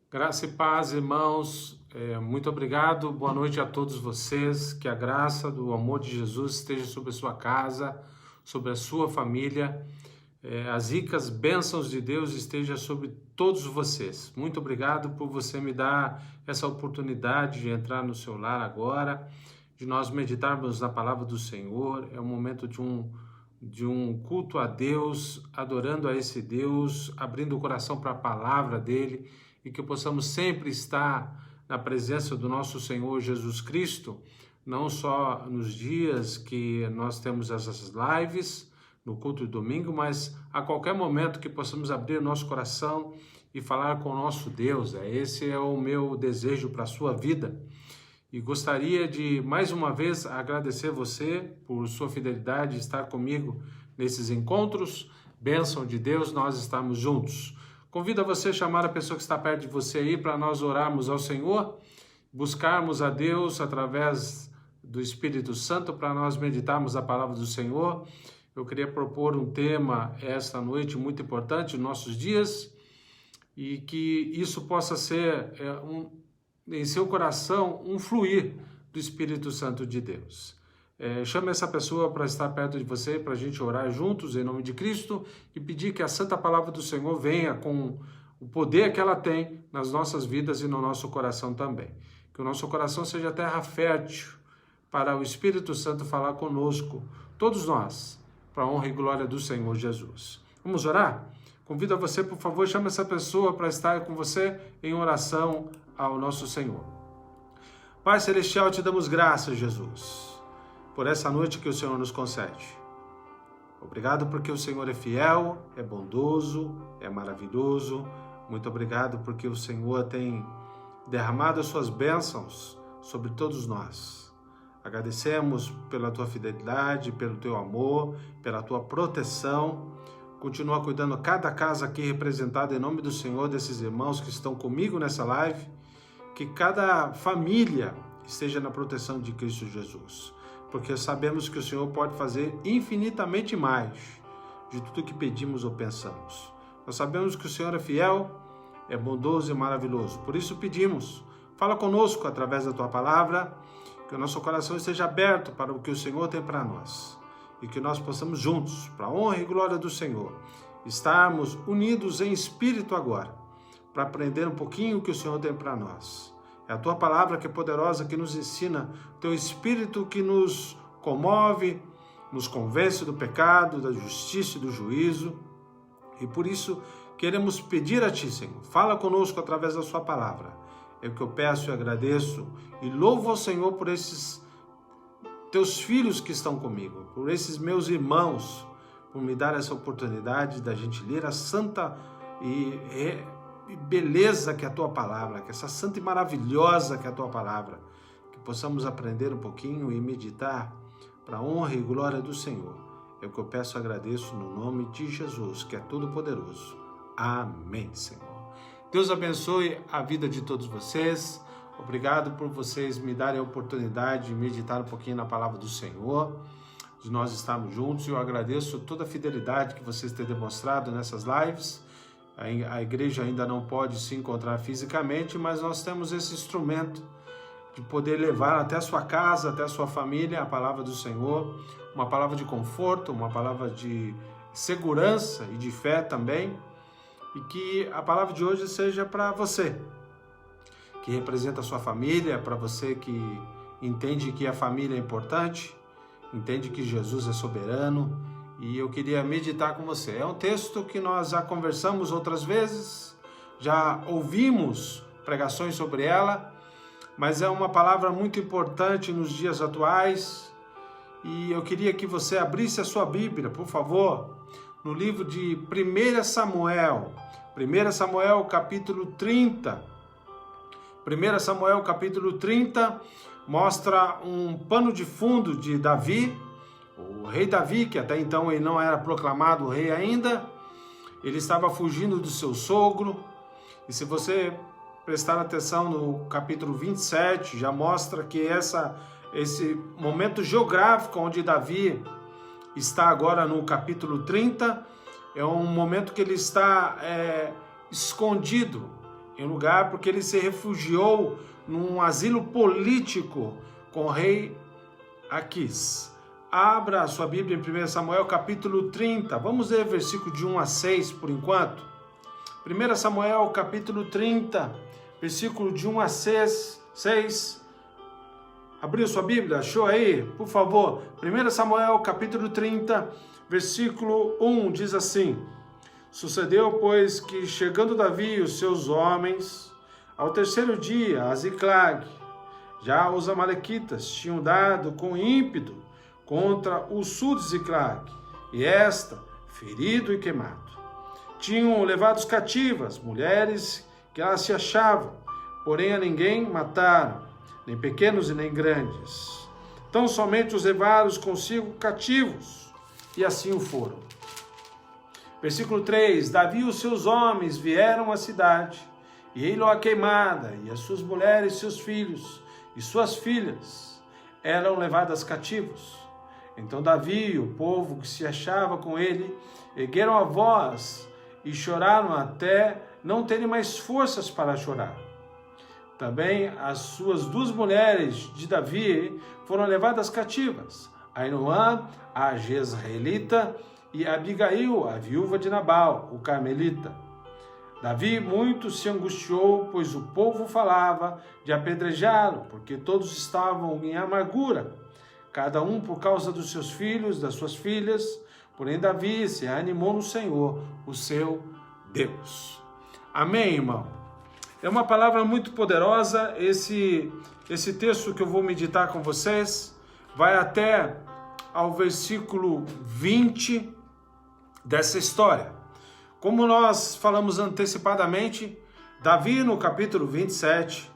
Graça e paz, irmãos, muito obrigado, boa noite a todos vocês, que a graça do amor de Jesus esteja sobre a sua casa, sobre a sua família, as ricas bênçãos de Deus estejam sobre todos vocês. Muito obrigado por você me dar essa oportunidade de entrar no seu lar agora, de nós meditarmos na palavra do Senhor. É um momento de um culto a Deus, adorando a esse Deus, abrindo o coração para a palavra dele, e que possamos sempre estar na presença do nosso Senhor Jesus Cristo, não só nos dias que nós temos essas lives, no culto de domingo, mas a qualquer momento que possamos abrir o nosso coração e falar com o nosso Deus. Esse é o meu desejo para a sua vida. E gostaria de, mais uma vez, agradecer você por sua fidelidade de estar comigo nesses encontros. Bênção de Deus, nós estamos juntos. Convido a você a chamar a pessoa que está perto de você aí para nós orarmos ao Senhor, buscarmos a Deus através do Espírito Santo para nós meditarmos a palavra do Senhor. Eu queria propor um tema esta noite muito importante, nos nossos dias, e que isso possa ser em seu coração um fluir do Espírito Santo de Deus. Chame essa pessoa para estar perto de você, para a gente orar juntos em nome de Cristo e pedir que a santa palavra do Senhor venha com o poder que ela tem nas nossas vidas e no nosso coração também. Que o nosso coração seja terra fértil para o Espírito Santo falar conosco, todos nós, para a honra e glória do Senhor Jesus. Vamos orar? Convido a você, por favor, chame essa pessoa para estar com você em oração ao nosso Senhor. Pai Celestial, te damos graças, Jesus, por essa noite que o Senhor nos concede. Obrigado porque o Senhor é fiel, é bondoso, é maravilhoso. Muito obrigado porque o Senhor tem derramado as suas bênçãos sobre todos nós. Agradecemos pela tua fidelidade, pelo teu amor, pela tua proteção. Continua cuidando de cada casa aqui representada em nome do Senhor, desses irmãos que estão comigo nessa live. Que cada família esteja na proteção de Cristo Jesus. Porque sabemos que o Senhor pode fazer infinitamente mais de tudo que pedimos ou pensamos. Nós sabemos que o Senhor é fiel, é bondoso e maravilhoso. Por isso pedimos, fala conosco através da Tua palavra, que o nosso coração esteja aberto para o que o Senhor tem para nós. E que nós possamos juntos, para a honra e glória do Senhor, estarmos unidos em espírito agora, para aprender um pouquinho o que o Senhor tem para nós. É a tua palavra que é poderosa, que nos ensina, teu Espírito que nos comove, nos convence do pecado, da justiça e do juízo. E por isso queremos pedir a ti, Senhor, fala conosco através da sua palavra. É o que eu peço e agradeço e louvo ao Senhor por esses teus filhos que estão comigo, por esses meus irmãos, por me dar essa oportunidade da gente ler a santa e beleza que é a tua palavra, que essa santa e maravilhosa que é a tua palavra, que possamos aprender um pouquinho e meditar para a honra e glória do Senhor. É o que eu peço e agradeço no nome de Jesus, que é todo-poderoso. Amém, Senhor. Deus abençoe a vida de todos vocês. Obrigado por vocês me darem a oportunidade de meditar um pouquinho na palavra do Senhor, de nós estarmos juntos. Eu agradeço toda a fidelidade que vocês têm demonstrado nessas lives. A igreja ainda não pode se encontrar fisicamente, mas nós temos esse instrumento de poder levar até a sua casa, até a sua família, a palavra do Senhor, uma palavra de conforto, uma palavra de segurança e de fé também, e que a palavra de hoje seja para você, que representa a sua família, para você que entende que a família é importante, entende que Jesus é soberano, e eu queria meditar com você. É um texto que nós já conversamos outras vezes, já ouvimos pregações sobre ela, mas é uma palavra muito importante nos dias atuais, e eu queria que você abrisse a sua Bíblia, por favor, no livro de 1 Samuel, 1 Samuel capítulo 30. 1 Samuel capítulo 30 mostra um pano de fundo de Davi, o rei Davi, que até então ele não era proclamado rei ainda, ele estava fugindo do seu sogro, e se você prestar atenção no capítulo 27, já mostra que esse momento geográfico onde Davi está agora no capítulo 30, é um momento que ele está escondido em lugar, porque ele se refugiou num asilo político com o rei Aquis. Abra a sua Bíblia em 1 Samuel capítulo 30, vamos ler versículo de 1 a 6 por enquanto. 1 Samuel capítulo 30, versículo de 1 a 6. Abriu sua Bíblia? Achou aí? Por favor. 1 Samuel capítulo 30, versículo 1 diz assim: Sucedeu, pois, que chegando Davi e os seus homens, ao terceiro dia, a Ziclag, já os amalequitas tinham dado com ímpeto contra o sul de Ziclag, e esta, ferido e queimado. Tinham levado cativas, mulheres que lá se achavam, porém a ninguém mataram, nem pequenos e nem grandes. Tão somente os levaram consigo cativos, e assim o foram. Versículo 3, Davi e os seus homens vieram à cidade, e ei-lo-a queimada, e as suas mulheres, seus filhos e suas filhas eram levadas cativos. Então Davi e o povo que se achava com ele ergueram a voz e choraram até não terem mais forças para chorar. Também as suas duas mulheres de Davi foram levadas cativas, Ainoã, a Jezreelita, e Abigail, a viúva de Nabal, o carmelita. Davi muito se angustiou, pois o povo falava de apedrejá-lo, porque todos estavam em amargura, cada um por causa dos seus filhos, das suas filhas. Porém Davi se animou no Senhor, o seu Deus. Amém, irmão? É uma palavra muito poderosa. Esse texto que eu vou meditar com vocês vai até ao versículo 20 dessa história. Como nós falamos antecipadamente, Davi no capítulo 27,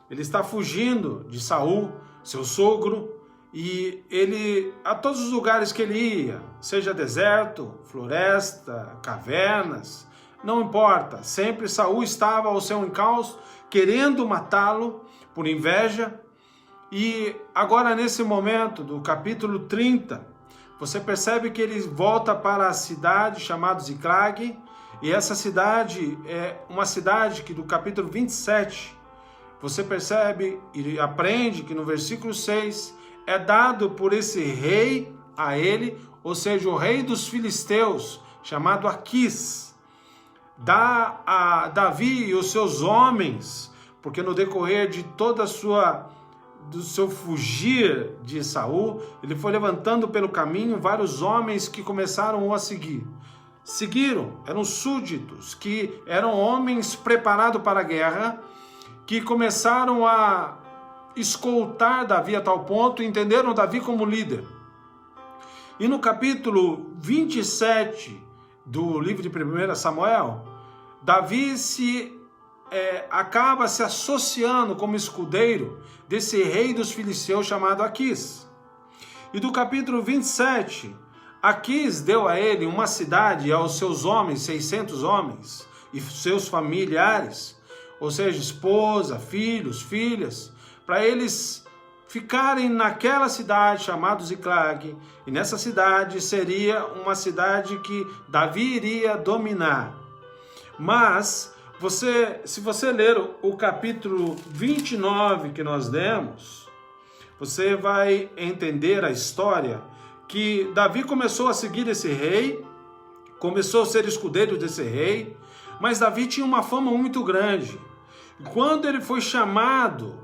ele está fugindo de Saul, seu sogro, e ele, a todos os lugares que ele ia, seja deserto, floresta, cavernas, não importa, sempre Saul estava ao seu encalço, querendo matá-lo por inveja. E agora nesse momento do capítulo 30, você percebe que ele volta para a cidade chamada Ziclag, e essa cidade é uma cidade que do capítulo 27, você percebe e aprende que no versículo 6 é dado por esse rei a ele, ou seja, o rei dos filisteus, chamado Aquis, dá a Davi e os seus homens porque no decorrer de toda do seu fugir de Saul, ele foi levantando pelo caminho vários homens que começaram a seguir. Seguiram, eram súditos, que eram homens preparados para a guerra, que começaram a escoltar Davi a tal ponto, entenderam Davi como líder. E no capítulo 27 do livro de 1 Samuel, Davi acaba se associando como escudeiro desse rei dos filisteus chamado Aquis. E do capítulo 27, Aquis deu a ele uma cidade e aos seus homens, 600 homens, e seus familiares, ou seja, esposa, filhos, filhas, para eles ficarem naquela cidade chamada Ziclag, e nessa cidade seria uma cidade que Davi iria dominar. Mas, se você ler o capítulo 29 que nós demos, você vai entender a história que Davi começou a seguir esse rei, começou a ser escudeiro desse rei, mas Davi tinha uma fama muito grande. Quando ele foi chamado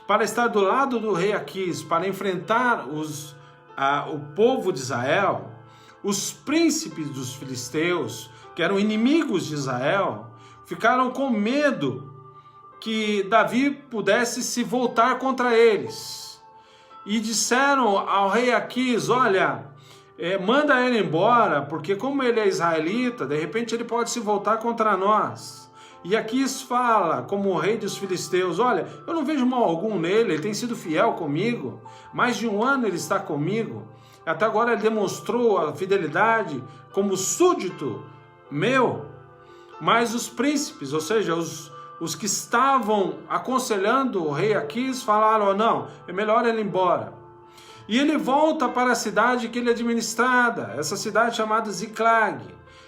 para estar do lado do rei Aquis, para enfrentar o povo de Israel, os príncipes dos filisteus, que eram inimigos de Israel, ficaram com medo que Davi pudesse se voltar contra eles. E disseram ao rei Aquis, olha, manda ele embora, porque como ele é israelita, de repente ele pode se voltar contra nós. E Aquis fala, como o rei dos filisteus, olha, eu não vejo mal algum nele, ele tem sido fiel comigo, mais de 1 ano ele está comigo, até agora ele demonstrou a fidelidade como súdito meu. Mas os príncipes, ou seja, os que estavam aconselhando o rei Aquis, falaram, não, é melhor ele ir embora. E ele volta para a cidade que ele administrava, essa cidade chamada Ziclag.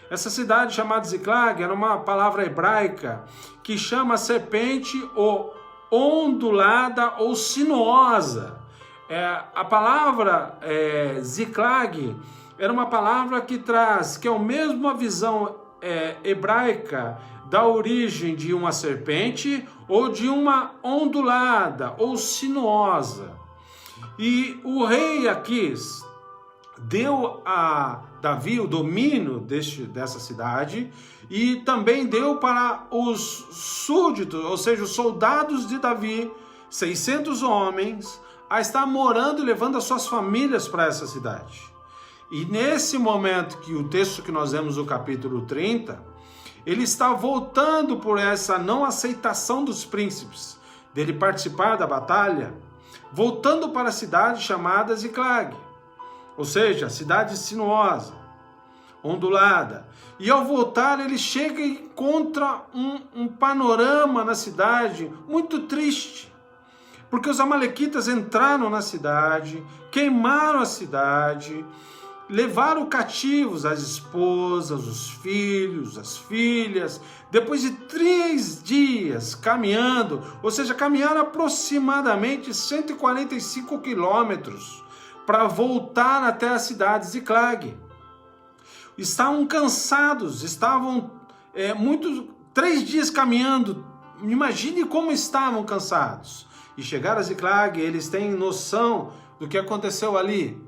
Essa cidade chamada Ziclag era uma palavra hebraica que chama a serpente ou ondulada ou sinuosa. A palavra Ziclag era uma palavra que é a mesma visão hebraica da origem de uma serpente ou de uma ondulada ou sinuosa. E o rei Aquis deu a Davi o domínio dessa cidade e também deu para os súditos, ou seja, os soldados de Davi, 600 homens, a estar morando e levando as suas famílias para essa cidade. E nesse momento que o texto que nós vemos no capítulo 30, ele está voltando por essa não aceitação dos príncipes, dele participar da batalha, voltando para a cidade chamada Ziclag, ou seja, a cidade sinuosa, ondulada. E ao voltar ele chega e encontra um panorama na cidade muito triste, porque os amalequitas entraram na cidade, queimaram a cidade, levaram cativos as esposas, os filhos, as filhas. Depois de 3 dias caminhando, ou seja, caminharam aproximadamente 145 quilômetros para voltar até a cidade de Ziclag. Estavam cansados, estavam 3 dias caminhando. Imagine como estavam cansados. E chegaram a Ziclag, eles têm noção do que aconteceu ali.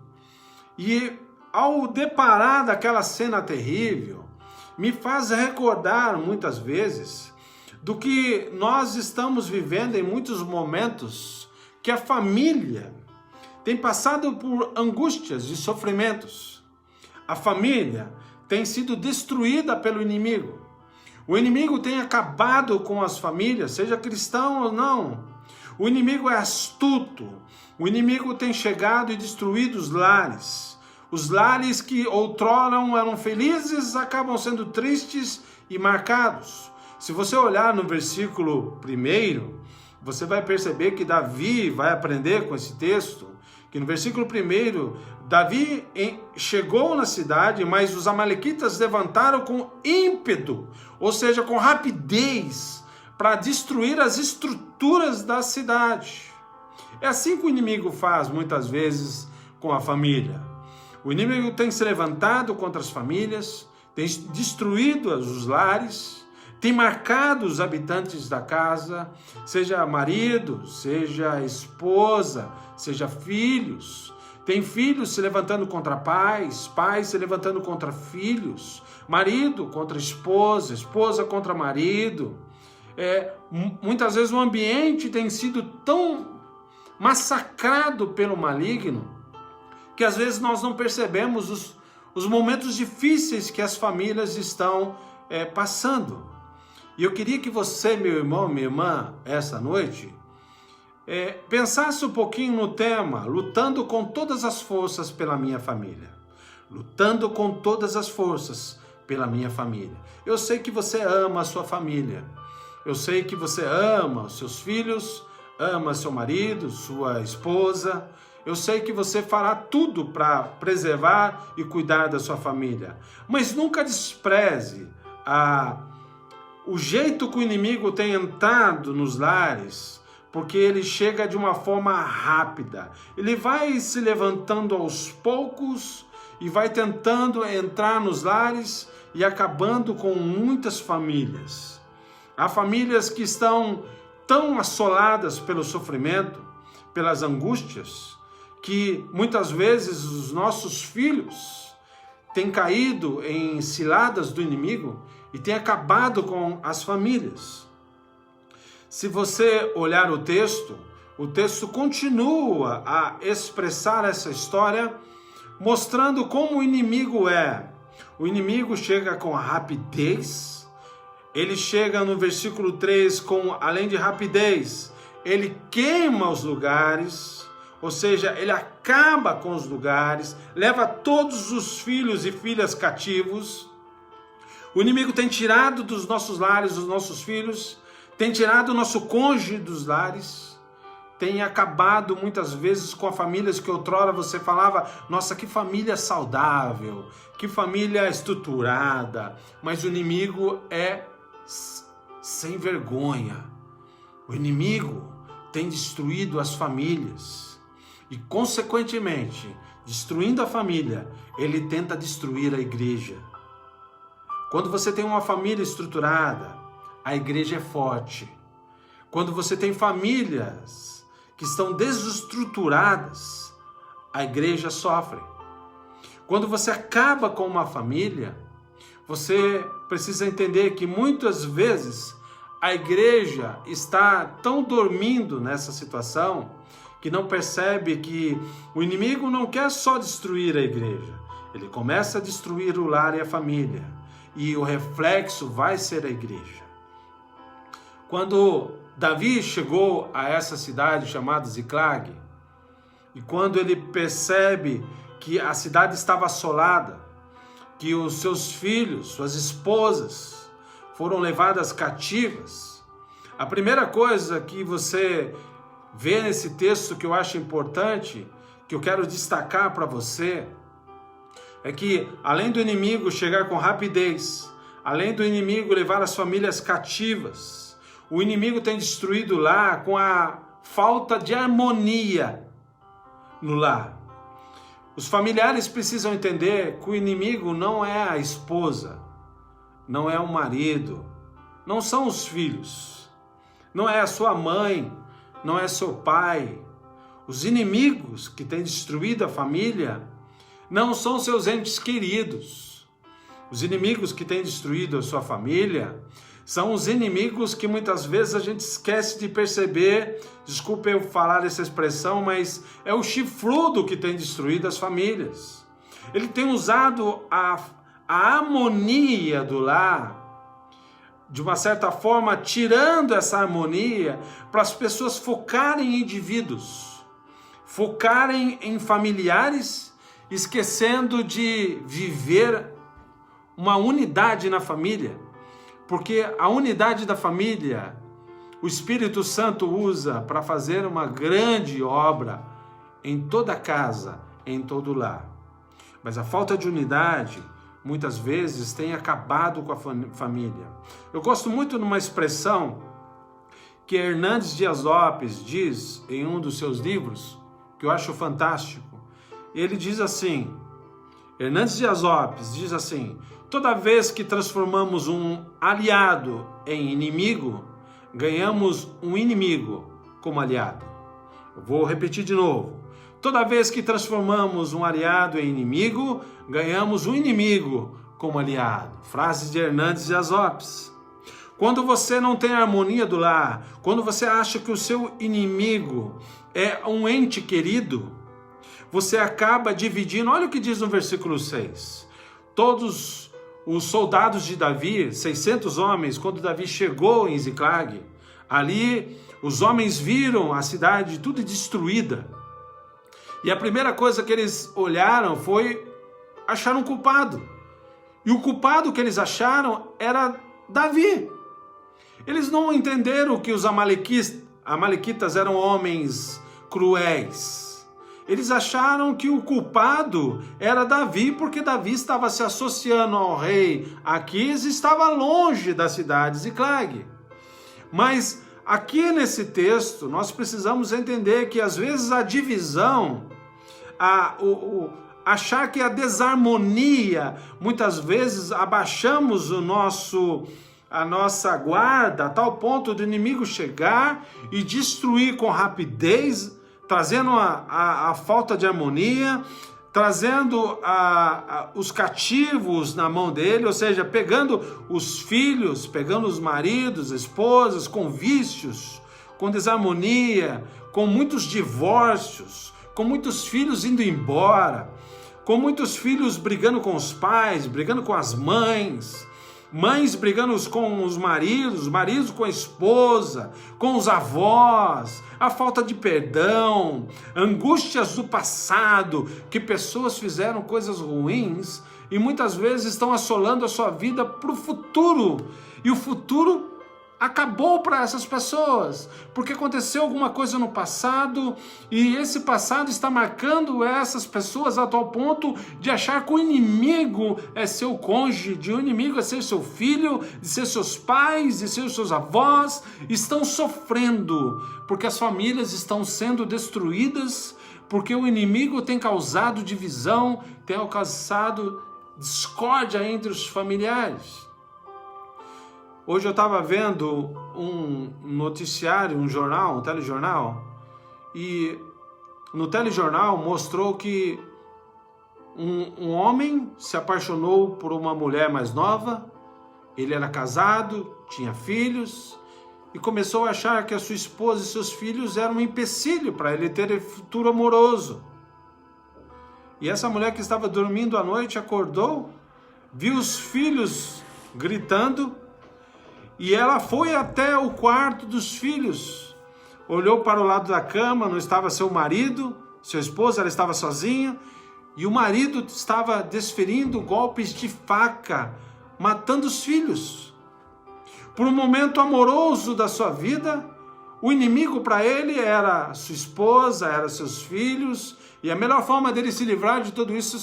E ao deparar daquela cena terrível, me faz recordar muitas vezes do que nós estamos vivendo em muitos momentos, que a família tem passado por angústias e sofrimentos. A família tem sido destruída pelo inimigo. O inimigo tem acabado com as famílias, seja cristão ou não. O inimigo é astuto. O inimigo tem chegado e destruído os lares. Os lares que outrora eram felizes acabam sendo tristes e marcados. Se você olhar no versículo 1, você vai perceber que Davi vai aprender com esse texto, que no versículo 1, Davi chegou na cidade, mas os amalequitas levantaram com ímpeto, ou seja, com rapidez, para destruir as estruturas da cidade. É assim que o inimigo faz muitas vezes com a família. O inimigo tem se levantado contra as famílias, tem destruído os lares, tem marcado os habitantes da casa, seja marido, seja esposa, seja filhos. Tem filhos se levantando contra pais, pais se levantando contra filhos, marido contra esposa, esposa contra marido. Muitas vezes o ambiente tem sido tão massacrado pelo maligno que às vezes nós não percebemos os momentos difíceis que as famílias estão passando. E eu queria que você, meu irmão, minha irmã, essa noite, pensasse um pouquinho no tema, lutando com todas as forças pela minha família. Lutando com todas as forças pela minha família. Eu sei que você ama a sua família. Eu sei que você ama os seus filhos, ama seu marido, sua esposa. Eu sei que você fará tudo para preservar e cuidar da sua família. Mas nunca despreze o jeito que o inimigo tem entrado nos lares, porque ele chega de uma forma rápida. Ele vai se levantando aos poucos e vai tentando entrar nos lares e acabando com muitas famílias. Há famílias que estão tão assoladas pelo sofrimento, pelas angústias, que muitas vezes os nossos filhos têm caído em ciladas do inimigo e têm acabado com as famílias. Se você olhar o texto continua a expressar essa história, mostrando como o inimigo é. O inimigo chega com rapidez, ele chega no versículo 3 com, além de rapidez, ele queima os lugares, ou seja, ele acaba com os lugares, leva todos os filhos e filhas cativos. O inimigo tem tirado dos nossos lares os nossos filhos, tem tirado o nosso cônjuge dos lares, tem acabado muitas vezes com famílias que outrora você falava, nossa, que família saudável, que família estruturada, mas o inimigo é sem vergonha. O inimigo tem destruído as famílias e, consequentemente, destruindo a família, ele tenta destruir a igreja. Quando você tem uma família estruturada, a igreja é forte. Quando você tem famílias que estão desestruturadas, a igreja sofre. Quando você acaba com uma família, você precisa entender que muitas vezes a igreja está tão dormindo nessa situação que não percebe que o inimigo não quer só destruir a igreja. Ele começa a destruir o lar e a família. E o reflexo vai ser a igreja. Quando Davi chegou a essa cidade chamada Ziclag, e quando ele percebe que a cidade estava assolada, que os seus filhos, suas esposas foram levadas cativas, a primeira coisa que você vê nesse texto que eu acho importante, que eu quero destacar para você, é que além do inimigo chegar com rapidez, além do inimigo levar as famílias cativas, o inimigo tem destruído o lar com a falta de harmonia no lar. Os familiares precisam entender que o inimigo não é a esposa, não é o marido, não são os filhos, não é a sua mãe, não é seu pai. Os inimigos que têm destruído a família não são seus entes queridos. Os inimigos que têm destruído a sua família são os inimigos que muitas vezes a gente esquece de perceber. Desculpe eu falar essa expressão, mas é o chifrudo que tem destruído as famílias. Ele tem usado a harmonia do lar, de uma certa forma, tirando essa harmonia para as pessoas focarem em indivíduos, focarem em familiares, esquecendo de viver uma unidade na família. Porque a unidade da família, o Espírito Santo usa para fazer uma grande obra em toda casa, em todo lar. Mas a falta de unidade, muitas vezes, tem acabado com a família. Eu gosto muito de uma expressão que Hernandes Dias Lopes diz em um dos seus livros, que eu acho fantástico. Ele diz assim: Hernandes Dias Lopes diz assim: toda vez que transformamos um aliado em inimigo, ganhamos um inimigo como aliado. Eu vou repetir de novo. Toda vez que transformamos um aliado em inimigo, ganhamos um inimigo como aliado. Frase de Hernandes Dias Lopes. Quando você não tem harmonia do lar, quando você acha que o seu inimigo é um ente querido, você acaba dividindo. Olha o que diz no versículo 6. Todos os soldados de Davi, 600 homens, quando Davi chegou em Ziclag, ali os homens viram a cidade tudo destruída. E a primeira coisa que eles olharam foi achar um culpado. E o culpado que eles acharam era Davi. Eles não entenderam que os amalequitas eram homens cruéis. Eles acharam que o culpado era Davi, porque Davi estava se associando ao rei Aquis e estava longe da cidade de Ziclag. Mas aqui nesse texto nós precisamos entender que às vezes a divisão, achar que a desarmonia, muitas vezes abaixamos a nossa guarda a tal ponto do inimigo chegar e destruir com rapidez, trazendo a falta de harmonia, trazendo os cativos na mão dele, ou seja, pegando os filhos, pegando os maridos, esposas, com vícios, com desarmonia, com muitos divórcios, com muitos filhos indo embora, com muitos filhos brigando com os pais, brigando com as mães brigando com os maridos com a esposa, com os avós, a falta de perdão, angústias do passado, que pessoas fizeram coisas ruins e muitas vezes estão assolando a sua vida para o futuro, e o futuro acabou para essas pessoas, porque aconteceu alguma coisa no passado, e esse passado está marcando essas pessoas a tal ponto de achar que o inimigo é seu cônjuge, de o inimigo é ser seu filho, de ser seus pais, de ser seus avós. Estão sofrendo, porque as famílias estão sendo destruídas, porque o inimigo tem causado divisão, tem causado discórdia entre os familiares. Hoje eu estava vendo um noticiário, um jornal, um telejornal, e no telejornal mostrou que um homem se apaixonou por uma mulher mais nova, ele era casado, tinha filhos, e começou a achar que a sua esposa e seus filhos eram um empecilho para ele ter futuro amoroso. E essa mulher que estava dormindo à noite acordou, viu os filhos gritando, e ela foi até o quarto dos filhos, olhou para o lado da cama, não estava seu marido, sua esposa, ela estava sozinha, e o marido estava desferindo golpes de faca, matando os filhos. Por um momento amoroso da sua vida, o inimigo para ele era sua esposa, era seus filhos, e a melhor forma dele se livrar de tudo isso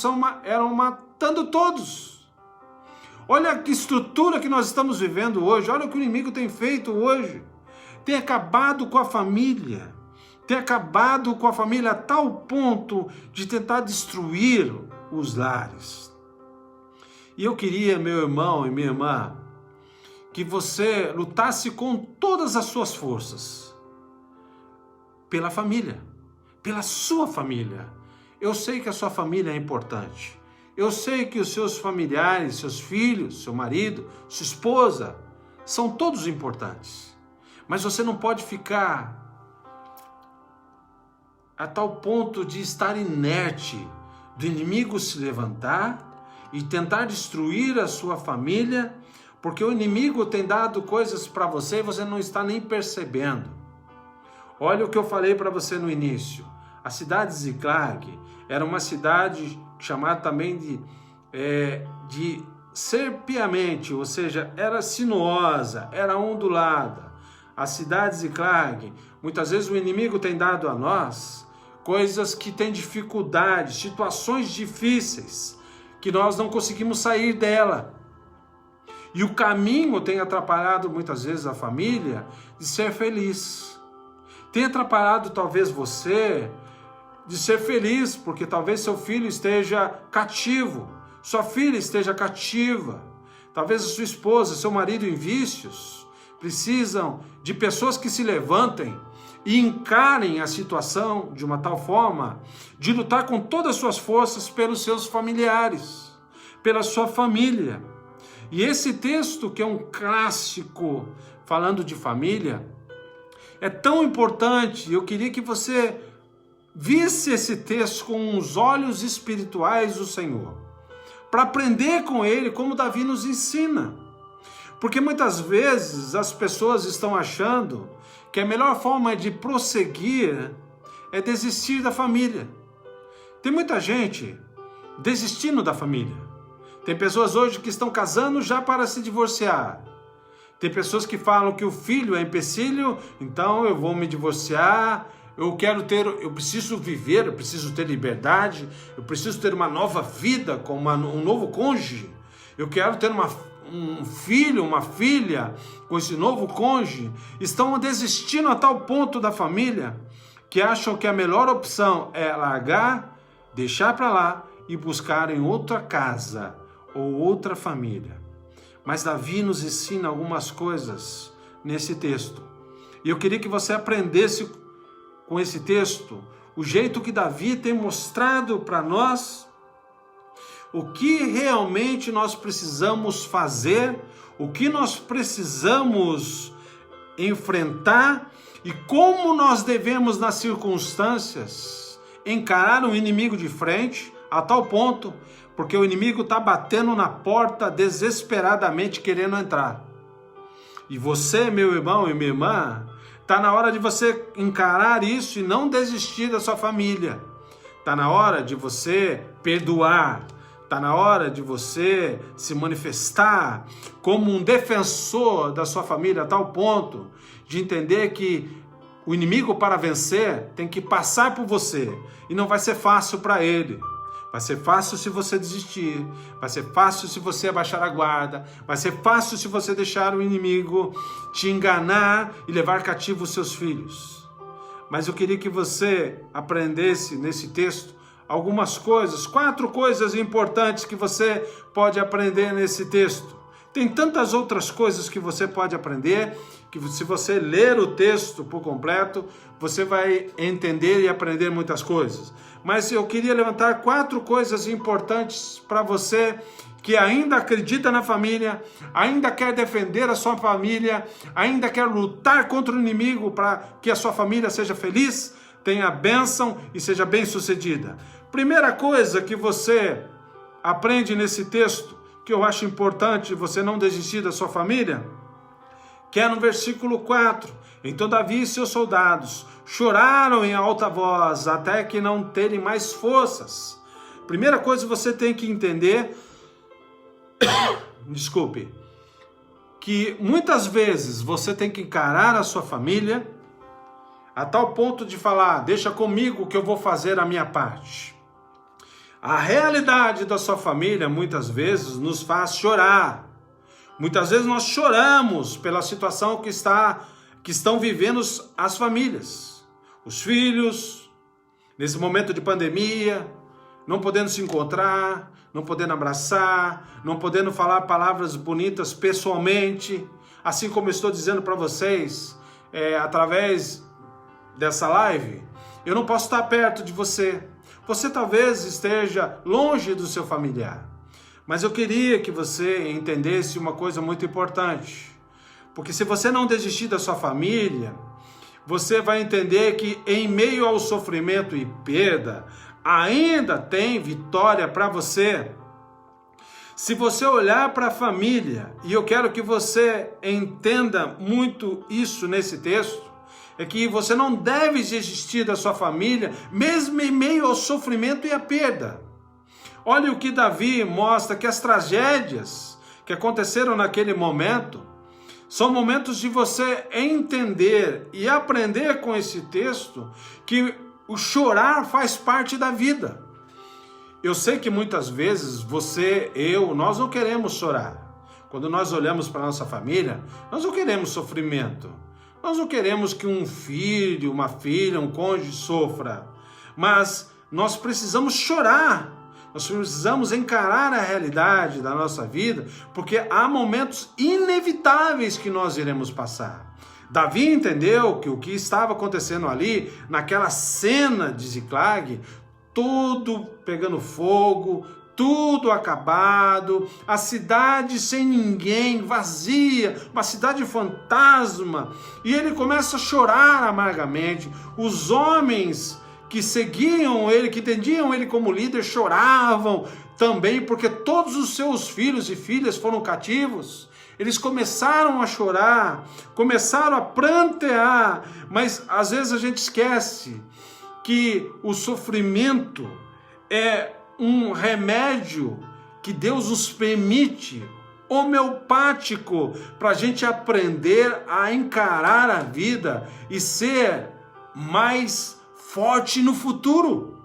era matando todos. Olha que estrutura que nós estamos vivendo hoje, olha o que o inimigo tem feito hoje. Tem acabado com a família, a tal ponto de tentar destruir os lares. E eu queria, meu irmão e minha irmã, que você lutasse com todas as suas forças pela família, pela sua família. Eu sei que a sua família é importante. Eu sei que os seus familiares, seus filhos, seu marido, sua esposa, são todos importantes. Mas você não pode ficar a tal ponto de estar inerte, do inimigo se levantar e tentar destruir a sua família, porque o inimigo tem dado coisas para você e você não está nem percebendo. Olha o que eu falei para você no início. A cidade de Ziclag era uma cidade chamada também de serpiamente, ou seja, era sinuosa, era ondulada. A cidade de Ziclag, muitas vezes o inimigo tem dado a nós coisas que têm dificuldade, situações difíceis, que nós não conseguimos sair dela. E o caminho tem atrapalhado muitas vezes a família de ser feliz. Tem atrapalhado talvez você de ser feliz, porque talvez seu filho esteja cativo, sua filha esteja cativa, talvez a sua esposa, seu marido em vícios, precisam de pessoas que se levantem e encarem a situação de uma tal forma de lutar com todas as suas forças pelos seus familiares, pela sua família. E esse texto, que é um clássico falando de família, é tão importante. Eu queria que você visse esse texto com os olhos espirituais do Senhor, para aprender com ele como Davi nos ensina. Porque muitas vezes as pessoas estão achando que a melhor forma de prosseguir é desistir da família. Tem muita gente desistindo da família. Tem pessoas hoje que estão casando já para se divorciar. Tem pessoas que falam que o filho é empecilho, então eu vou me divorciar, eu preciso viver, eu preciso ter liberdade, eu preciso ter uma nova vida com um novo cônjuge, eu quero ter um filho, uma filha com esse novo cônjuge. Estão desistindo a tal ponto da família que acham que a melhor opção é largar, deixar para lá e buscar em outra casa ou outra família. Mas Davi nos ensina algumas coisas nesse texto. E eu queria que você aprendesse com esse texto o jeito que Davi tem mostrado para nós o que realmente nós precisamos fazer, o que nós precisamos enfrentar e como nós devemos, nas circunstâncias, encarar um inimigo de frente a tal ponto, porque o inimigo está batendo na porta desesperadamente querendo entrar. E você, meu irmão e minha irmã, está na hora de você encarar isso e não desistir da sua família. Está na hora de você perdoar. Está na hora de você se manifestar como um defensor da sua família, a tal ponto de entender que o inimigo, para vencer, tem que passar por você. E não vai ser fácil para ele. Vai ser fácil se você desistir, vai ser fácil se você abaixar a guarda, vai ser fácil se você deixar o inimigo te enganar e levar cativo os seus filhos. Mas eu queria que você aprendesse nesse texto algumas coisas, 4 coisas importantes que você pode aprender nesse texto. Tem tantas outras coisas que você pode aprender, que se você ler o texto por completo, você vai entender e aprender muitas coisas. Mas eu queria levantar 4 coisas importantes para você que ainda acredita na família, ainda quer defender a sua família, ainda quer lutar contra o inimigo para que a sua família seja feliz, tenha bênção e seja bem-sucedida. Primeira coisa que você aprende nesse texto, que eu acho importante você não desistir da sua família, que é no versículo 4. Então Davi e seus soldados choraram em alta voz até que não terem mais forças. Primeira coisa que você tem que entender, que muitas vezes você tem que encarar a sua família a tal ponto de falar, deixa comigo que eu vou fazer a minha parte. A realidade da sua família muitas vezes nos faz chorar. Muitas vezes nós choramos pela situação que estão vivendo as famílias. Os filhos, nesse momento de pandemia, não podendo se encontrar, não podendo abraçar, não podendo falar palavras bonitas pessoalmente. Assim como eu estou dizendo para vocês, através dessa live, eu não posso estar perto de você. Você talvez esteja longe do seu familiar. Mas eu queria que você entendesse uma coisa muito importante. Porque se você não desistir da sua família, você vai entender que em meio ao sofrimento e perda, ainda tem vitória para você. Se você olhar para a família, e eu quero que você entenda muito isso nesse texto, é que você não deve desistir da sua família, mesmo em meio ao sofrimento e à perda. Olha o que Davi mostra, que as tragédias que aconteceram naquele momento, são momentos de você entender e aprender com esse texto, que o chorar faz parte da vida. Eu sei que muitas vezes você, nós não queremos chorar. Quando nós olhamos para a nossa família, nós não queremos sofrimento. Nós não queremos que um filho, uma filha, um cônjuge sofra. mas nós precisamos chorar. Nós precisamos encarar a realidade da nossa vida, porque há momentos inevitáveis que nós iremos passar. Davi entendeu que o que estava acontecendo ali, naquela cena de Ziclag, tudo pegando fogo, tudo acabado, a cidade sem ninguém, vazia, uma cidade fantasma, e ele começa a chorar amargamente. Os homens que seguiam ele, que entendiam ele como líder, choravam também, porque todos os seus filhos e filhas foram cativos. Eles começaram a chorar, começaram a prantear, mas às vezes a gente esquece que o sofrimento é um remédio que Deus nos permite, homeopático, para a gente aprender a encarar a vida e ser mais forte no futuro.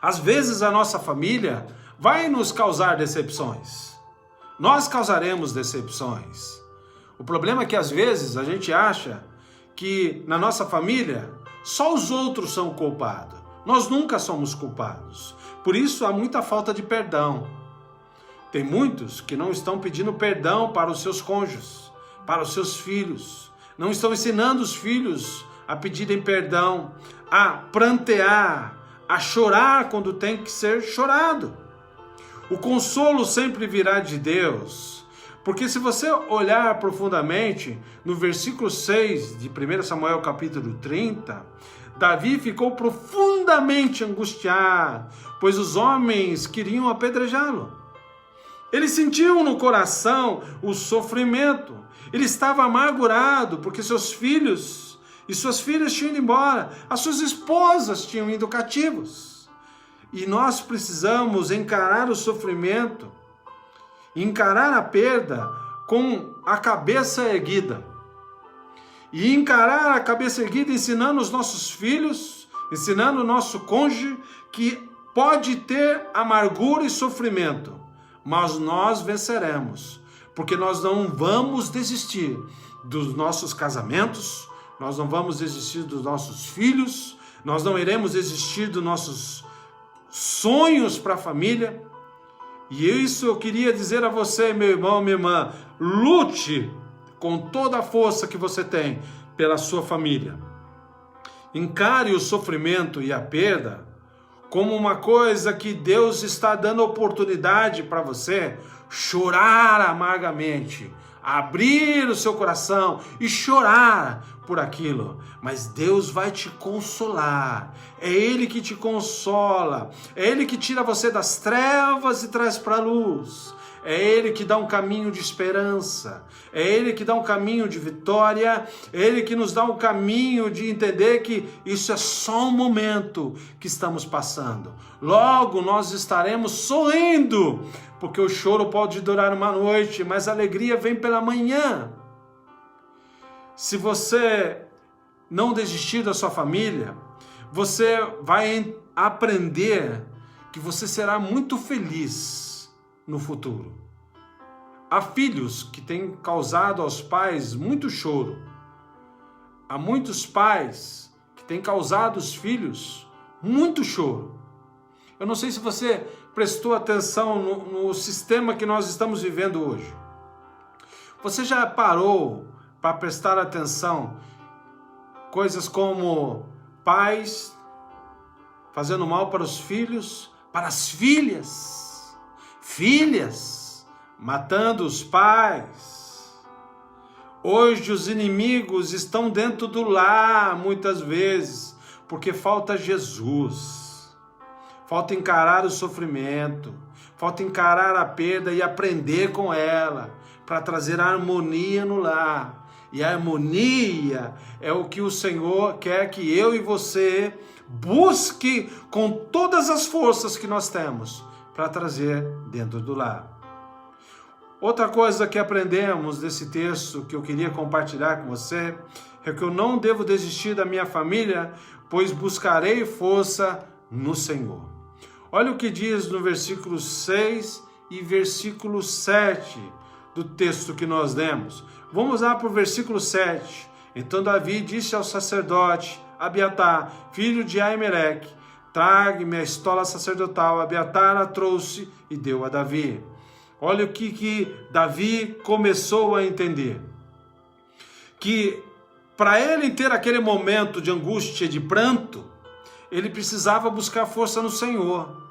Às vezes a nossa família vai nos causar decepções. Nós causaremos decepções. O problema é que às vezes a gente acha que na nossa família só os outros são culpados. Nós nunca somos culpados. Por isso há muita falta de perdão. Tem muitos que não estão pedindo perdão para os seus cônjuges, para os seus filhos. Não estão ensinando os filhos a pedirem perdão, a prantear, a chorar quando tem que ser chorado. O consolo sempre virá de Deus, porque se você olhar profundamente no versículo 6 de 1 Samuel capítulo 30, Davi ficou profundamente angustiado, pois os homens queriam apedrejá-lo. Ele sentiu no coração o sofrimento, ele estava amargurado porque seus filhos e suas filhas tinham ido embora, as suas esposas tinham ido cativos. E nós precisamos encarar o sofrimento, encarar a perda com a cabeça erguida. E encarar a cabeça erguida ensinando os nossos filhos, ensinando o nosso cônjuge que pode ter amargura e sofrimento, mas nós venceremos, porque nós não vamos desistir dos nossos casamentos, nós não vamos desistir dos nossos filhos, nós não iremos desistir dos nossos sonhos para a família. E isso eu queria dizer a você, meu irmão, minha irmã, lute com toda a força que você tem pela sua família. Encare o sofrimento e a perda como uma coisa que Deus está dando oportunidade para você chorar amargamente, abrir o seu coração e chorar por aquilo, mas Deus vai te consolar, é Ele que te consola, é Ele que tira você das trevas e traz para a luz, é Ele que dá um caminho de esperança, é Ele que dá um caminho de vitória, é Ele que nos dá um caminho de entender que isso é só um momento que estamos passando, logo nós estaremos sorrindo, porque o choro pode durar uma noite, mas a alegria vem pela manhã. Se você não desistir da sua família, você vai aprender que você será muito feliz no futuro. Há filhos que têm causado aos pais muito choro. Há muitos pais que têm causado aos filhos muito choro. Eu não sei se você prestou atenção no sistema que nós estamos vivendo hoje. Você já parou para prestar atenção coisas como pais fazendo mal para os filhos, para as filhas, filhas matando os pais. Hoje os inimigos estão dentro do lar muitas vezes, porque falta Jesus, falta encarar o sofrimento, falta encarar a perda e aprender com ela, para trazer harmonia no lar. E a harmonia é o que o Senhor quer que eu e você busque com todas as forças que nós temos para trazer dentro do lar. Outra coisa que aprendemos desse texto que eu queria compartilhar com você é que eu não devo desistir da minha família, pois buscarei força no Senhor. Olha o que diz no versículo 6 e versículo 7 do texto que nós lemos. Vamos lá para o versículo 7. Então Davi disse ao sacerdote Abiatar, filho de Aimeleque, trague-me a estola sacerdotal. Abiatar a trouxe e deu a Davi. Olha o que Davi começou a entender. Que para ele ter aquele momento de angústia, de pranto, ele precisava buscar força no Senhor.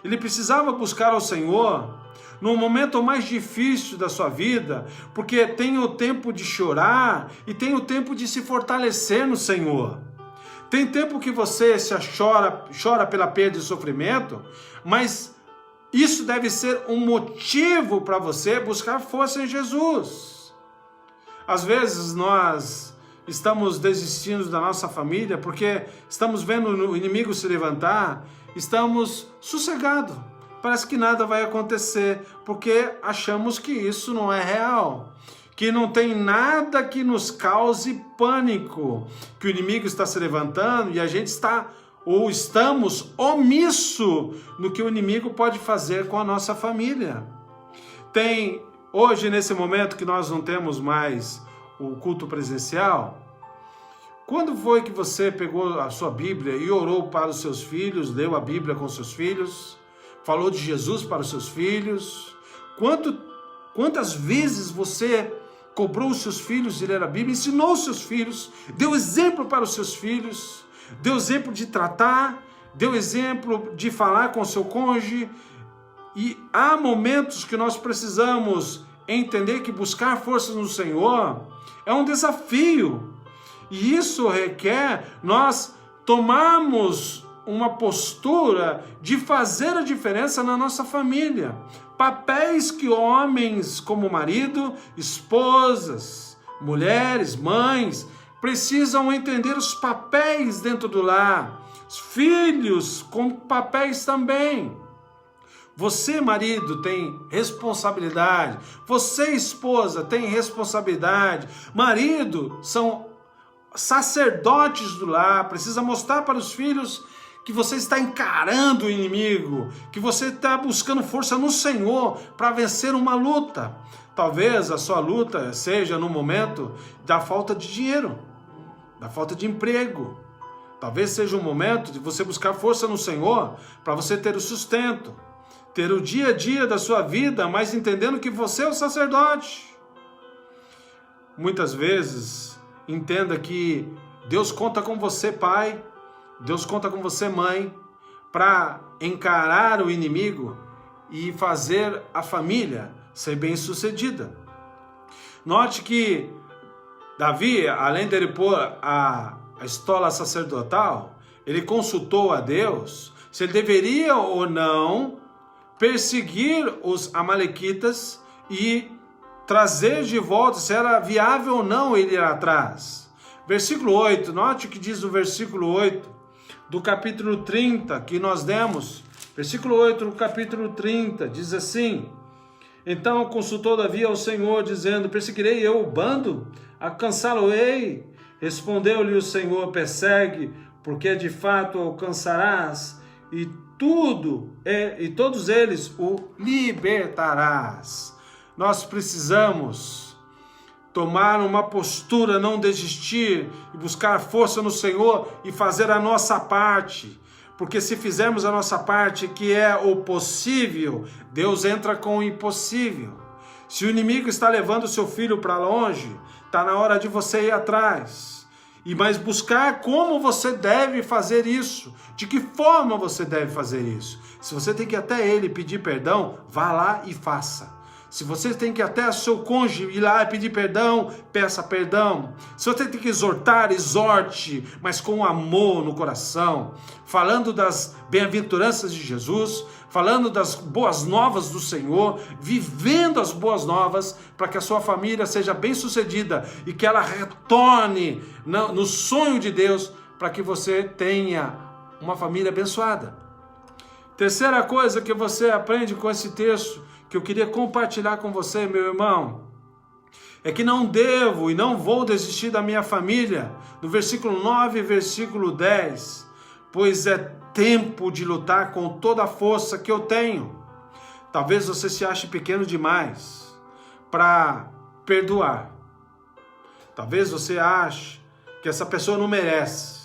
Ele precisava buscar ao Senhor no momento mais difícil da sua vida, porque tem o tempo de chorar e tem o tempo de se fortalecer no Senhor. Tem tempo que você chora pela perda e sofrimento, mas isso deve ser um motivo para você buscar força em Jesus. Às vezes nós estamos desistindo da nossa família porque estamos vendo o inimigo se levantar, estamos sossegados. Parece que nada vai acontecer, porque achamos que isso não é real, que não tem nada que nos cause pânico, que o inimigo está se levantando e a gente estamos omisso no que o inimigo pode fazer com a nossa família. Tem hoje, nesse momento que nós não temos mais o culto presencial, quando foi que você pegou a sua Bíblia e orou para os seus filhos, leu a Bíblia com seus filhos, falou de Jesus para os seus filhos? Quantas vezes você cobrou os seus filhos de ler a Bíblia, ensinou os seus filhos, deu exemplo para os seus filhos, deu exemplo de tratar, deu exemplo de falar com o seu cônjuge? E há momentos que nós precisamos entender que buscar força no Senhor é um desafio. E isso requer nós tomarmos uma postura de fazer a diferença na nossa família. Papéis que homens como marido, esposas, mulheres, mães, precisam entender os papéis dentro do lar. Os filhos com papéis também. Você, marido, tem responsabilidade. Você, esposa, tem responsabilidade. Marido, são sacerdotes do lar. Precisa mostrar para os filhos que você está encarando o inimigo, que você está buscando força no Senhor para vencer uma luta. Talvez a sua luta seja no momento da falta de dinheiro, da falta de emprego. Talvez seja um momento de você buscar força no Senhor para você ter o sustento, ter o dia a dia da sua vida, mas entendendo que você é o sacerdote. Muitas vezes, entenda que Deus conta com você, pai, Deus conta com você, mãe, para encarar o inimigo e fazer a família ser bem-sucedida. Note que Davi, além de ele pôr a estola sacerdotal, ele consultou a Deus se ele deveria ou não perseguir os amalequitas e trazer de volta, se era viável ou não ele ir atrás. Versículo 8, note o que diz o versículo 8 do capítulo 30 que nós demos. Versículo 8 do capítulo 30 diz assim: então consultou Davi ao Senhor, dizendo: perseguirei eu o bando? Alcançá-lo-ei? Respondeu-lhe o Senhor: persegue, porque de fato alcançarás, e todos eles o libertarás. Nós precisamos tomar uma postura, não desistir e buscar força no Senhor e fazer a nossa parte. Porque se fizermos a nossa parte, que é o possível, Deus entra com o impossível. Se o inimigo está levando o seu filho para longe, está na hora de você ir atrás. Mas buscar como você deve fazer isso, de que forma você deve fazer isso. Se você tem que ir até ele pedir perdão, vá lá e faça. Se você tem que ir até o seu cônjuge ir lá e pedir perdão, peça perdão. Se você tem que exortar, exorte, mas com amor no coração, falando das bem-aventuranças de Jesus, falando das boas novas do Senhor, vivendo as boas novas para que a sua família seja bem-sucedida e que ela retorne no sonho de Deus para que você tenha uma família abençoada. Terceira coisa que você aprende com esse texto, que eu queria compartilhar com você, meu irmão, é que não devo e não vou desistir da minha família, no versículo 9 e versículo 10, pois é tempo de lutar com toda a força que eu tenho. Talvez você se ache pequeno demais para perdoar. Talvez você ache que essa pessoa não merece.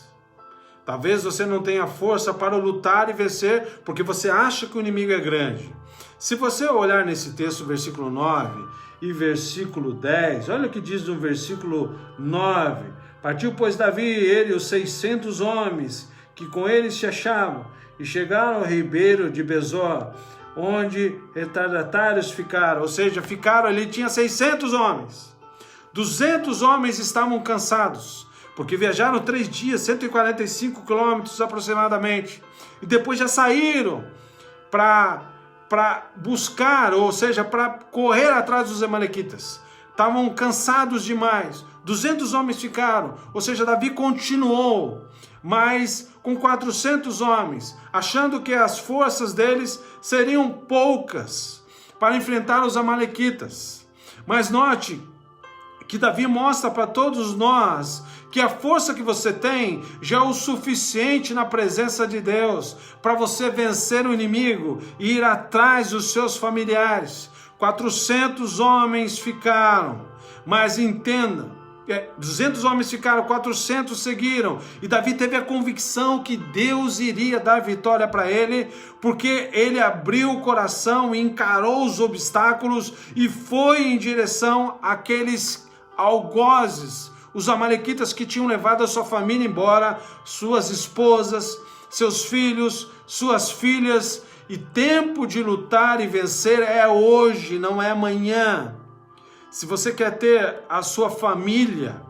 Talvez você não tenha força para lutar e vencer, porque você acha que o inimigo é grande. Se você olhar nesse texto, versículo 9 e versículo 10, olha o que diz no versículo 9. Partiu, pois, Davi e ele, os 600 homens que com ele se achavam, e chegaram ao ribeiro de Besor, onde retardatários ficaram, ou seja, ficaram ali, tinha 600 homens. 200 homens estavam cansados, porque viajaram 3 dias, 145 quilômetros aproximadamente, e depois já saíram para buscar, ou seja, para correr atrás dos amalequitas. Estavam cansados demais. 200 homens ficaram, ou seja, Davi continuou, mas com 400 homens, achando que as forças deles seriam poucas para enfrentar os amalequitas. Mas note que Davi mostra para todos nós que a força que você tem já é o suficiente na presença de Deus para você vencer o inimigo e ir atrás dos seus familiares. 400 homens ficaram, mas entenda, 200 homens ficaram, 400 seguiram, e Davi teve a convicção que Deus iria dar vitória para ele, porque ele abriu o coração e encarou os obstáculos e foi em direção àqueles algozes, os amalequitas que tinham levado a sua família embora, suas esposas, seus filhos, suas filhas, e tempo de lutar e vencer é hoje, não é amanhã. Se você quer ter a sua família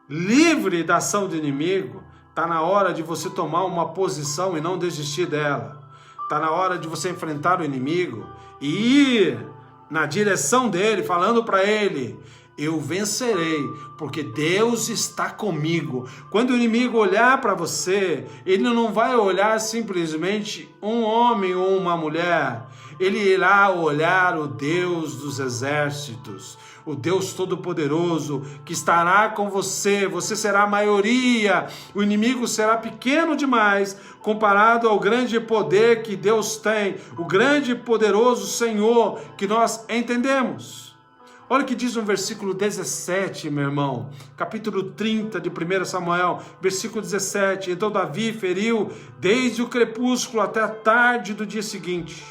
livre da ação do inimigo, está na hora de você tomar uma posição e não desistir dela. Está na hora de você enfrentar o inimigo e ir na direção dele, falando para ele: eu vencerei, porque Deus está comigo. Quando o inimigo olhar para você, ele não vai olhar simplesmente um homem ou uma mulher. Ele irá olhar o Deus dos exércitos, o Deus Todo-Poderoso, que estará com você. Você será a maioria. O inimigo será pequeno demais comparado ao grande poder que Deus tem, o grande e poderoso Senhor que nós entendemos. Olha o que diz no versículo 17, meu irmão, capítulo 30 de 1 Samuel, versículo 17. Então Davi feriu desde o crepúsculo até a tarde do dia seguinte,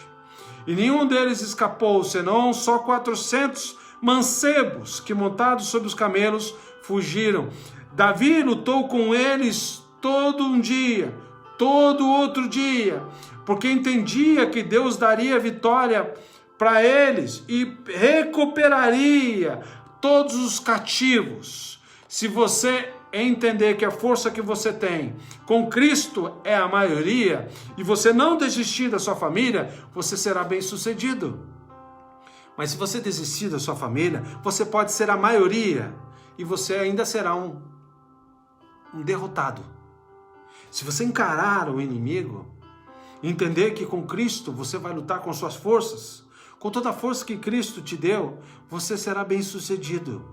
e nenhum deles escapou, senão só 400 mancebos que, montados sobre os camelos, fugiram. Davi lutou com eles todo um dia, todo outro dia, porque entendia que Deus daria vitória para eles e recuperaria todos os cativos. Se você entender que a força que você tem com Cristo é a maioria, e você não desistir da sua família, você será bem sucedido. Mas se você desistir da sua família, você pode ser a maioria e você ainda será um derrotado. Se você encarar o inimigo, entender que com Cristo você vai lutar com suas forças, com toda a força que Cristo te deu, você será bem sucedido.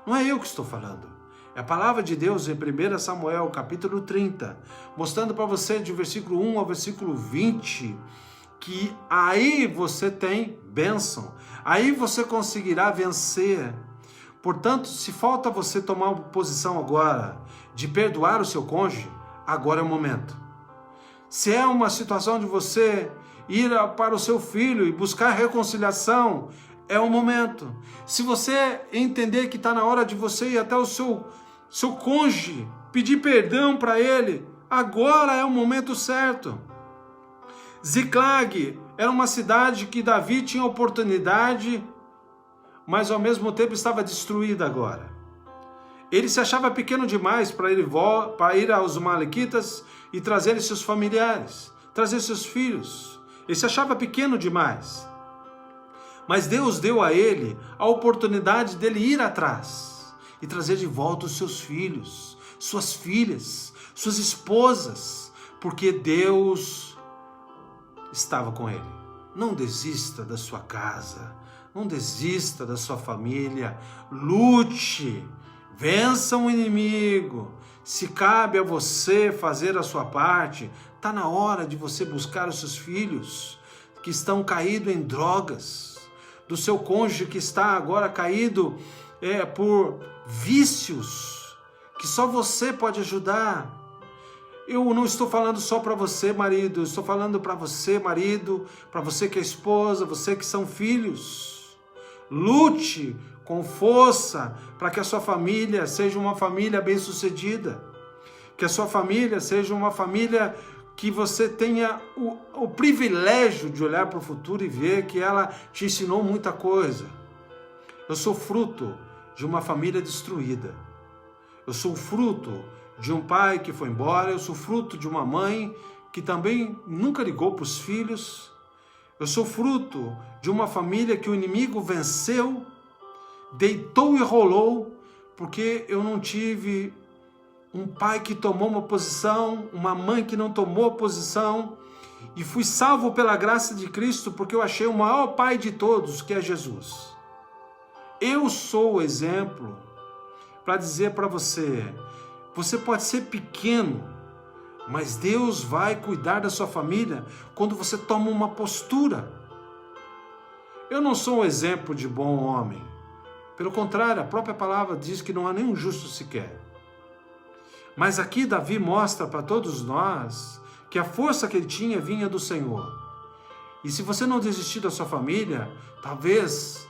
Não é eu que estou falando. É a palavra de Deus em 1 Samuel, capítulo 30, mostrando para você de versículo 1 ao versículo 20, que aí você tem bênção, aí você conseguirá vencer. Portanto, se falta você tomar uma posição agora de perdoar o seu cônjuge, agora é o momento. Se é uma situação de você ir para o seu filho e buscar reconciliação, é o momento. Se você entender que está na hora de você ir até o seu cônjuge, pedir perdão para ele, agora é o momento certo. Ziclag era uma cidade que Davi tinha oportunidade, mas ao mesmo tempo estava destruída agora. Ele se achava pequeno demais para ir aos Amalequitas e trazer seus familiares, trazer seus filhos. Ele se achava pequeno demais. Mas Deus deu a ele a oportunidade dele ir atrás e trazer de volta os seus filhos, suas filhas, suas esposas, porque Deus estava com ele. Não desista da sua casa, não desista da sua família, lute, vença o inimigo. Se cabe a você fazer a sua parte, está na hora de você buscar os seus filhos que estão caídos em drogas, do seu cônjuge que está agora caído por vícios, que só você pode ajudar. Eu não estou falando só para você, marido, eu estou falando para você, marido, para você que é esposa, você que são filhos. Lute com força para que a sua família seja uma família bem-sucedida, que a sua família seja uma família que você tenha o privilégio de olhar para o futuro e ver que ela te ensinou muita coisa. Eu sou fruto de uma família destruída. Eu sou fruto de um pai que foi embora. Eu sou fruto de uma mãe que também nunca ligou para os filhos. Eu sou fruto de uma família que o inimigo venceu, deitou e rolou, porque eu não tive um pai que tomou uma posição, uma mãe que não tomou posição, e fui salvo pela graça de Cristo, porque eu achei o maior pai de todos, que é Jesus. Eu sou o exemplo para dizer para você, você pode ser pequeno, mas Deus vai cuidar da sua família quando você toma uma postura. Eu não sou um exemplo de bom homem. Pelo contrário, a própria palavra diz que não há nenhum justo sequer. Mas aqui Davi mostra para todos nós que a força que ele tinha vinha do Senhor. E se você não desistir da sua família, talvez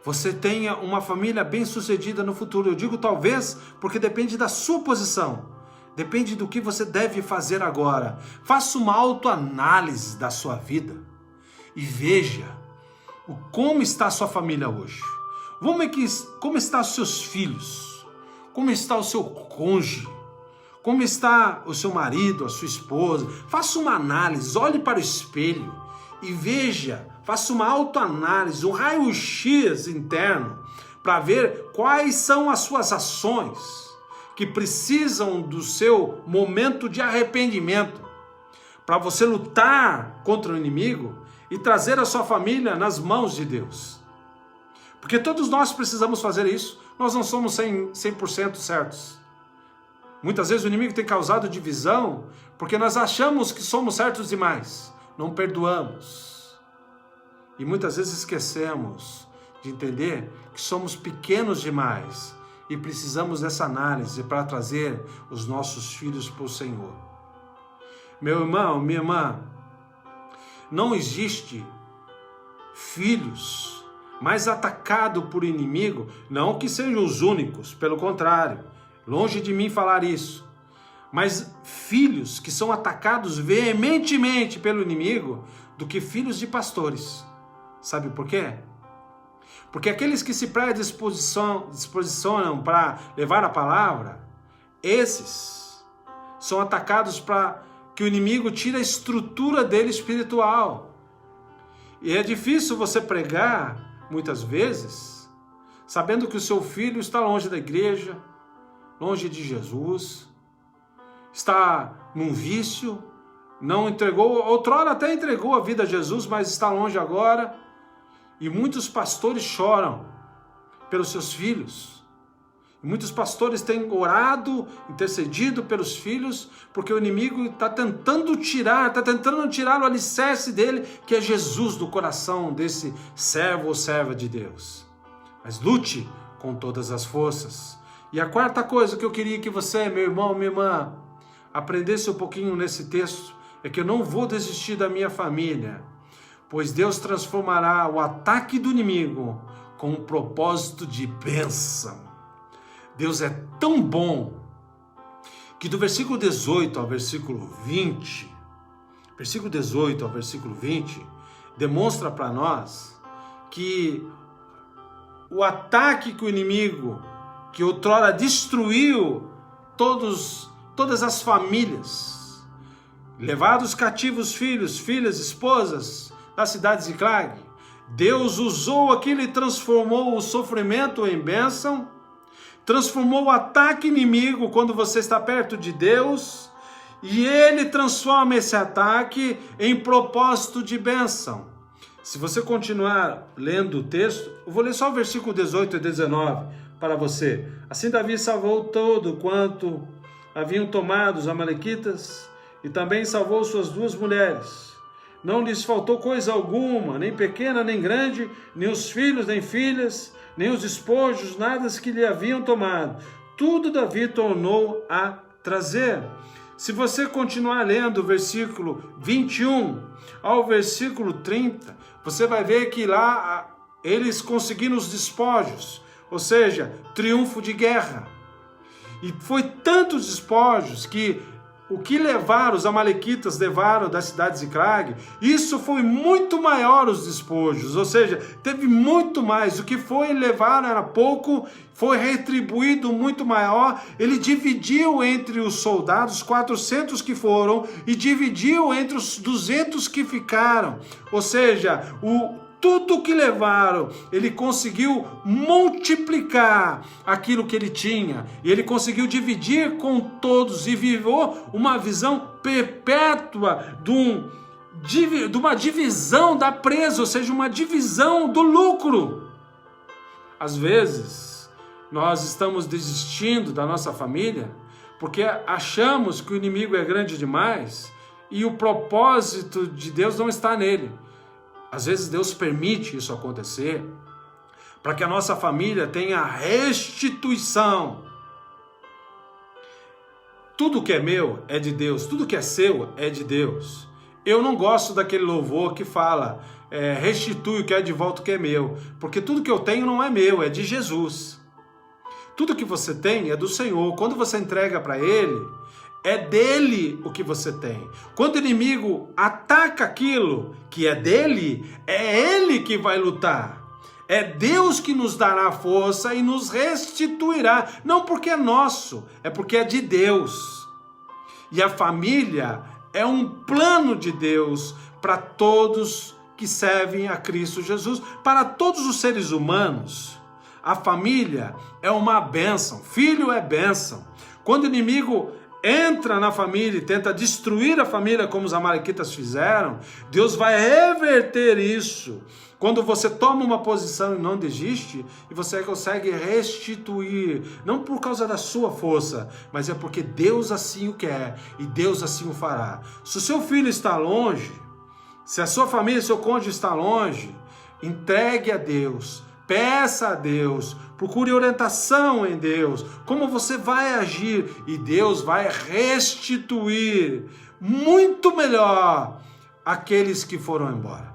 você tenha uma família bem-sucedida no futuro. Eu digo talvez porque depende da sua posição. Depende do que você deve fazer agora. Faça uma autoanálise da sua vida e veja como está a sua família hoje. Como estão os seus filhos? Como está o seu cônjuge? Como está o seu marido, a sua esposa? Faça uma análise, olhe para o espelho e veja, faça uma autoanálise, um raio-x interno para ver quais são as suas ações que precisam do seu momento de arrependimento para você lutar contra o inimigo e trazer a sua família nas mãos de Deus. Porque todos nós precisamos fazer isso. Nós não somos 100% certos. Muitas vezes o inimigo tem causado divisão porque nós achamos que somos certos demais. Não perdoamos. E muitas vezes esquecemos de entender que somos pequenos demais e precisamos dessa análise para trazer os nossos filhos para o Senhor. Meu irmão, minha irmã, não existe filhos mais atacado por inimigo, não que sejam os únicos, pelo contrário, longe de mim falar isso, mas filhos que são atacados veementemente pelo inimigo do que filhos de pastores. Sabe por quê? Porque aqueles que se predisposicionam para levar a palavra, esses são atacados para que o inimigo tire a estrutura dele espiritual. E é difícil você pregar muitas vezes, sabendo que o seu filho está longe da igreja, longe de Jesus, está num vício, não entregou, outrora até entregou a vida a Jesus, mas está longe agora, e muitos pastores choram pelos seus filhos, e muitos pastores têm orado, intercedido pelos filhos, porque o inimigo está tentando tirar o alicerce dele, que é Jesus, do coração desse servo ou serva de Deus. Mas lute com todas as forças. E a quarta coisa que eu queria que você, meu irmão, minha irmã, aprendesse um pouquinho nesse texto, é que eu não vou desistir da minha família, pois Deus transformará o ataque do inimigo com um propósito de bênção. Deus é tão bom que do versículo 18 ao versículo 20, demonstra para nós que o ataque que o inimigo, que outrora destruiu todas as famílias, levados cativos filhos, filhas, esposas das cidades de Ziclag, Deus usou aquilo e transformou o sofrimento em bênção, transformou o ataque inimigo quando você está perto de Deus, e Ele transforma esse ataque em propósito de bênção. Se você continuar lendo o texto, eu vou ler só o versículo 18 e 19 para você. Assim Davi salvou todo quanto haviam tomado os amalequitas, e também salvou suas 2 mulheres. Não lhes faltou coisa alguma, nem pequena nem grande, nem os filhos nem filhas, nem os despojos, nada que lhe haviam tomado. Tudo Davi tornou a trazer. Se você continuar lendo o versículo 21 ao versículo 30, você vai ver que lá eles conseguiram os despojos, ou seja, triunfo de guerra. E foi tantos despojos que o que levaram, os amalequitas levaram da cidade de Ziclag, isso foi muito maior os despojos, ou seja, teve muito mais. O que foi levaram era pouco, foi retribuído muito maior. Ele dividiu entre os soldados, 400 que foram, e dividiu entre os 200 que ficaram. Ou seja, tudo que levaram, ele conseguiu multiplicar aquilo que ele tinha, e ele conseguiu dividir com todos, e viveu uma visão perpétua de uma divisão da presa, ou seja, uma divisão do lucro. Às vezes, nós estamos desistindo da nossa família, porque achamos que o inimigo é grande demais, e o propósito de Deus não está nele. Às vezes Deus permite isso acontecer para que a nossa família tenha restituição. Tudo que é meu é de Deus, tudo que é seu é de Deus. Eu não gosto daquele louvor que fala, restitui o que é de volta o que é meu, porque tudo que eu tenho não é meu, é de Jesus. Tudo que você tem é do Senhor. Quando você entrega para Ele, é dele o que você tem. Quando o inimigo ataca aquilo que é dele, é ele que vai lutar. É Deus que nos dará força e nos restituirá. Não porque é nosso, é porque é de Deus. E a família é um plano de Deus para todos que servem a Cristo Jesus. Para todos os seres humanos, a família é uma bênção. Filho é bênção. Quando o inimigo entra na família e tenta destruir a família como os amalequitas fizeram, Deus vai reverter isso. Quando você toma uma posição e não desiste, e você consegue restituir, não por causa da sua força, mas é porque Deus assim o quer, e Deus assim o fará. Se o seu filho está longe, se a sua família, seu cônjuge está longe, entregue a Deus, peça a Deus, procure orientação em Deus, como você vai agir, e Deus vai restituir muito melhor aqueles que foram embora.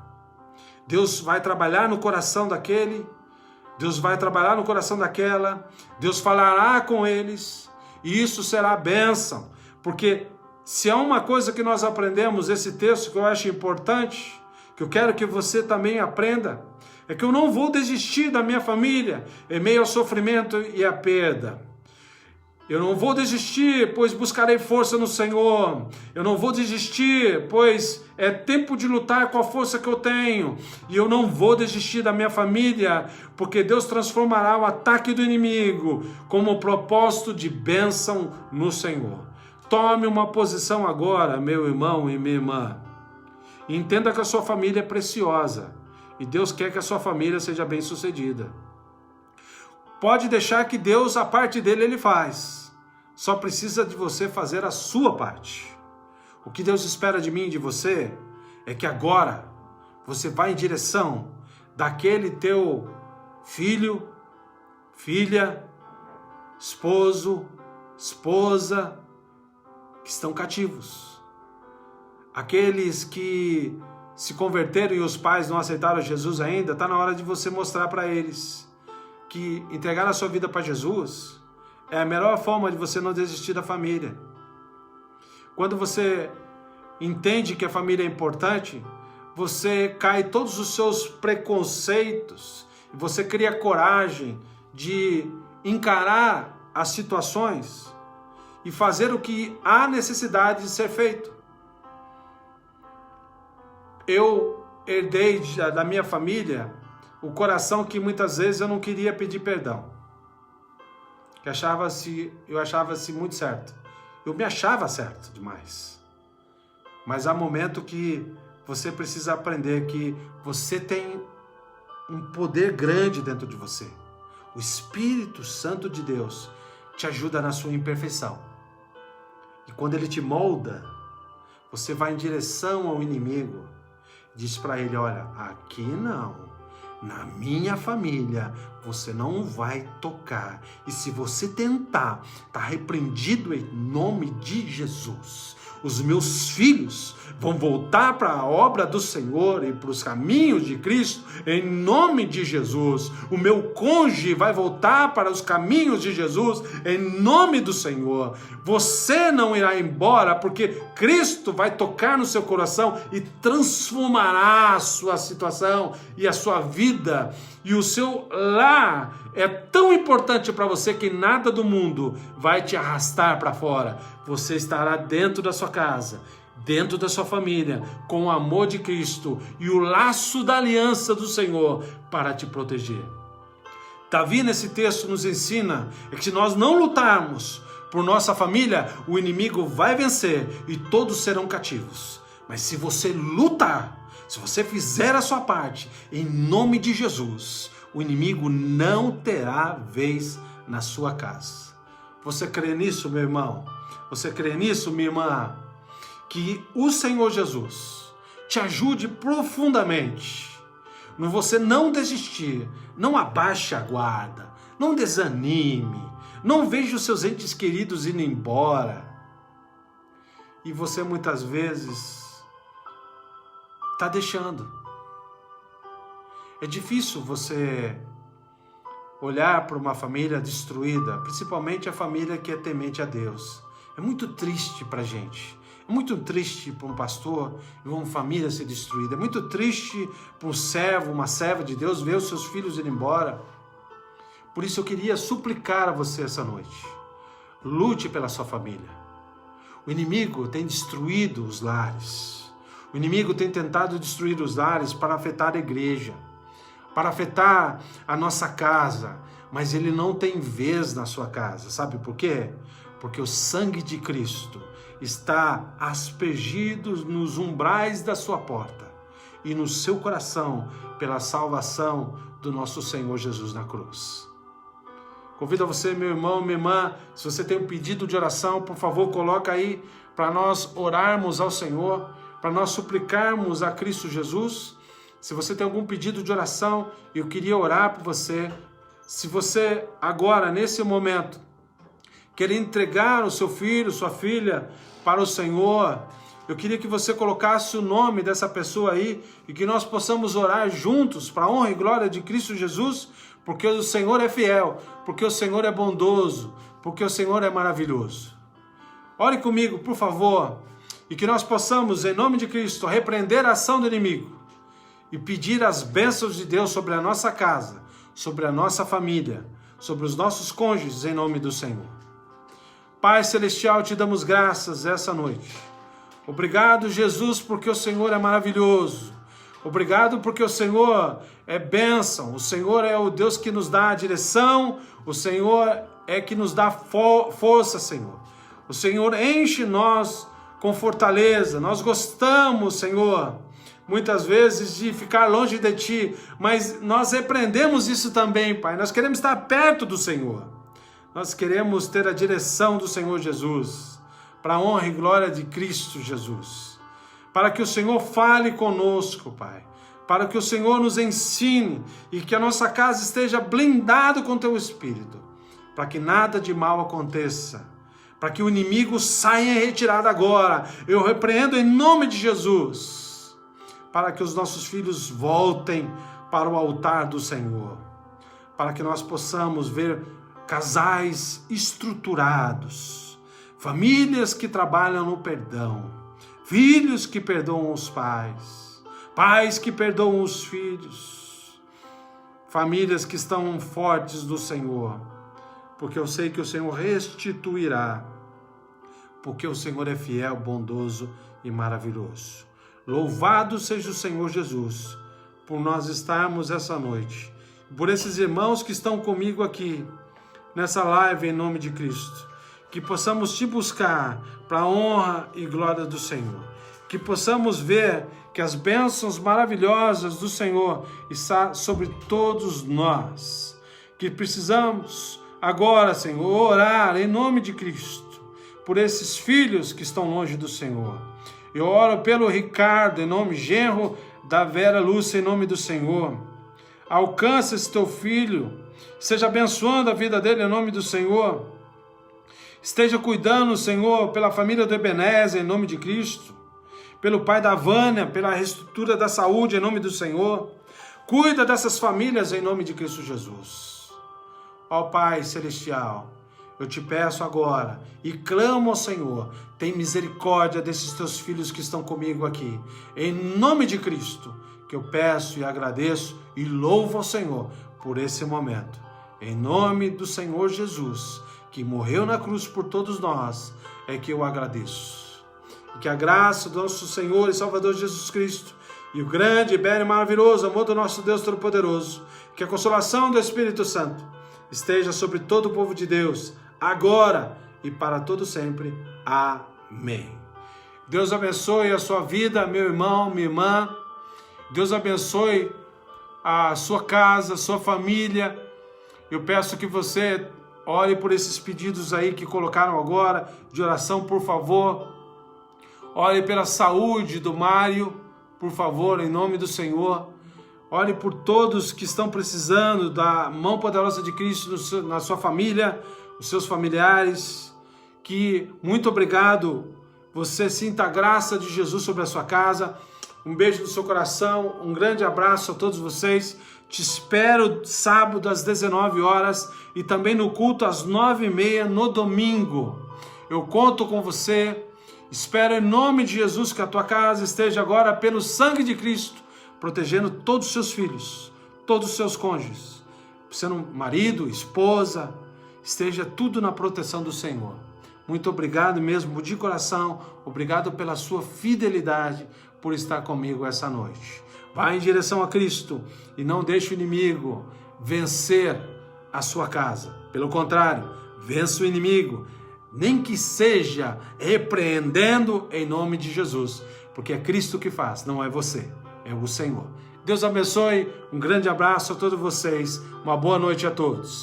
Deus vai trabalhar no coração daquele, Deus vai trabalhar no coração daquela, Deus falará com eles, e isso será bênção, porque se há uma coisa que nós aprendemos, esse texto que eu acho importante, que eu quero que você também aprenda, é que eu não vou desistir da minha família em meio ao sofrimento e à perda. Eu não vou desistir, pois buscarei força no Senhor. Eu não vou desistir, pois é tempo de lutar com a força que eu tenho. E eu não vou desistir da minha família, porque Deus transformará o ataque do inimigo como propósito de bênção no Senhor. Tome uma posição agora, meu irmão e minha irmã. E entenda que a sua família é preciosa. E Deus quer que a sua família seja bem-sucedida. Pode deixar que Deus, a parte dele, Ele faz. Só precisa de você fazer a sua parte. O que Deus espera de mim e de você é que agora você vá em direção daquele teu filho, filha, esposo, esposa, que estão cativos. Aqueles que se converteram e os pais não aceitaram Jesus ainda, está na hora de você mostrar para eles que entregar a sua vida para Jesus é a melhor forma de você não desistir da família. Quando você entende que a família é importante, você cai todos os seus preconceitos, e você cria coragem de encarar as situações e fazer o que há necessidade de ser feito. Eu herdei da minha família o coração que muitas vezes eu não queria pedir perdão. Eu achava-se muito certo. Eu me achava certo demais. Mas há momento que você precisa aprender que você tem um poder grande dentro de você. O Espírito Santo de Deus te ajuda na sua imperfeição. E quando Ele te molda, você vai em direção ao inimigo. Diz para ele, olha, aqui não. na minha família você não vai tocar. E se você tentar, está repreendido em nome de Jesus. Os meus filhos vão voltar para a obra do Senhor e para os caminhos de Cristo, em nome de Jesus. O meu cônjuge vai voltar para os caminhos de Jesus, em nome do Senhor. Você não irá embora, porque Cristo vai tocar no seu coração e transformará a sua situação e a sua vida. E o seu lar é tão importante para você que nada do mundo vai te arrastar para fora. Você estará dentro da sua casa, dentro da sua família, com o amor de Cristo e o laço da aliança do Senhor para te proteger. Davi, nesse texto, nos ensina que se nós não lutarmos por nossa família, o inimigo vai vencer e todos serão cativos. Mas se você lutar, se você fizer a sua parte, em nome de Jesus, o inimigo não terá vez na sua casa. Você crê nisso, meu irmão? Você crê nisso, minha irmã? Que o Senhor Jesus te ajude profundamente no você não desistir, não abaixe a guarda, não desanime, não veja os seus entes queridos indo embora. E você muitas vezes está deixando. É difícil você olhar para uma família destruída, principalmente a família que é temente a Deus. É muito triste para a gente. É muito triste para um pastor e uma família ser destruída. É muito triste para um servo, uma serva de Deus ver os seus filhos ir embora. Por isso eu queria suplicar a você essa noite. Lute pela sua família. O inimigo tem destruído os lares. O inimigo tem tentado destruir os lares para afetar a igreja, para afetar a nossa casa, mas ele não tem vez na sua casa. Sabe por quê? Porque o sangue de Cristo está aspergido nos umbrais da sua porta e no seu coração pela salvação do nosso Senhor Jesus na cruz. Convido a você, meu irmão, minha irmã, se você tem um pedido de oração, por favor, coloca aí para nós orarmos ao Senhor, para nós suplicarmos a Cristo Jesus. Se você tem algum pedido de oração, eu queria orar por você. Se você agora, nesse momento, quer entregar o seu filho, sua filha para o Senhor, eu queria que você colocasse o nome dessa pessoa aí e que nós possamos orar juntos para a honra e glória de Cristo Jesus, porque o Senhor é fiel, porque o Senhor é bondoso, porque o Senhor é maravilhoso. Ore comigo, por favor, e que nós possamos, em nome de Cristo, repreender a ação do inimigo e pedir as bênçãos de Deus sobre a nossa casa, sobre a nossa família, sobre os nossos cônjuges, em nome do Senhor. Pai Celestial, te damos graças essa noite. Obrigado, Jesus, porque o Senhor é maravilhoso. Obrigado porque o Senhor é bênção. O Senhor é o Deus que nos dá a direção. O Senhor é que nos dá força, Senhor. O Senhor enche nós com fortaleza. Nós gostamos, Senhor, muitas vezes de ficar longe de Ti, mas nós repreendemos isso também, Pai. Nós queremos estar perto do Senhor. Nós queremos ter a direção do Senhor Jesus, para a honra e glória de Cristo Jesus. Para que o Senhor fale conosco, Pai. Para que o Senhor nos ensine e que a nossa casa esteja blindada com Teu Espírito. Para que nada de mal aconteça. Para que o inimigo saia em retirada agora. Eu repreendo em nome de Jesus. Para que os nossos filhos voltem para o altar do Senhor. Para que nós possamos ver casais estruturados. Famílias que trabalham no perdão. Filhos que perdoam os pais. Pais que perdoam os filhos. Famílias que estão fortes do Senhor. Porque eu sei que o Senhor restituirá. Porque o Senhor é fiel, bondoso e maravilhoso. Louvado seja o Senhor Jesus, por nós estarmos essa noite. Por esses irmãos que estão comigo aqui, nessa live em nome de Cristo. Que possamos te buscar para a honra e glória do Senhor. Que possamos ver que as bênçãos maravilhosas do Senhor estão sobre todos nós. Que precisamos agora, Senhor, orar em nome de Cristo por esses filhos que estão longe do Senhor. Eu oro pelo Ricardo, em nome genro da Vera Lúcia, em nome do Senhor. Alcança esse teu filho, esteja abençoando a vida dele em nome do Senhor. Esteja cuidando, Senhor, pela família do Ebenezer, em nome de Cristo. Pelo pai da Vânia, pela reestrutura da saúde, em nome do Senhor. Cuida dessas famílias em nome de Cristo Jesus. Ó Pai Celestial, eu te peço agora e clamo ao Senhor, tem misericórdia desses teus filhos que estão comigo aqui. Em nome de Cristo, que eu peço e agradeço e louvo ao Senhor por esse momento. Em nome do Senhor Jesus, que morreu na cruz por todos nós, é que eu agradeço. E que a graça do nosso Senhor e Salvador Jesus Cristo, e o grande, belo e maravilhoso amor do nosso Deus Todo-Poderoso, que a consolação do Espírito Santo esteja sobre todo o povo de Deus, agora e para todo sempre. Amém. Deus abençoe a sua vida, meu irmão, minha irmã. Deus abençoe a sua casa, a sua família. Eu peço que você ore por esses pedidos aí que colocaram agora, de oração, por favor. Ore pela saúde do Mário, por favor, em nome do Senhor. Ore por todos que estão precisando da mão poderosa de Cristo na sua família, os seus familiares. Que muito obrigado, você sinta a graça de Jesus sobre a sua casa. Um beijo no seu coração, um grande abraço a todos vocês. Te espero sábado às 19 horas e também no culto às 9h30 no domingo. Eu conto com você. Espero em nome de Jesus que a tua casa esteja agora pelo sangue de Cristo, protegendo todos os seus filhos, todos os seus cônjuges, sendo marido, esposa, esteja tudo na proteção do Senhor. Muito obrigado mesmo, de coração, obrigado pela sua fidelidade, por estar comigo essa noite. Vá em direção a Cristo e não deixe o inimigo vencer a sua casa. Pelo contrário, vença o inimigo, nem que seja repreendendo em nome de Jesus, porque é Cristo que faz, não é você, é o Senhor. Deus abençoe, um grande abraço a todos vocês, uma boa noite a todos.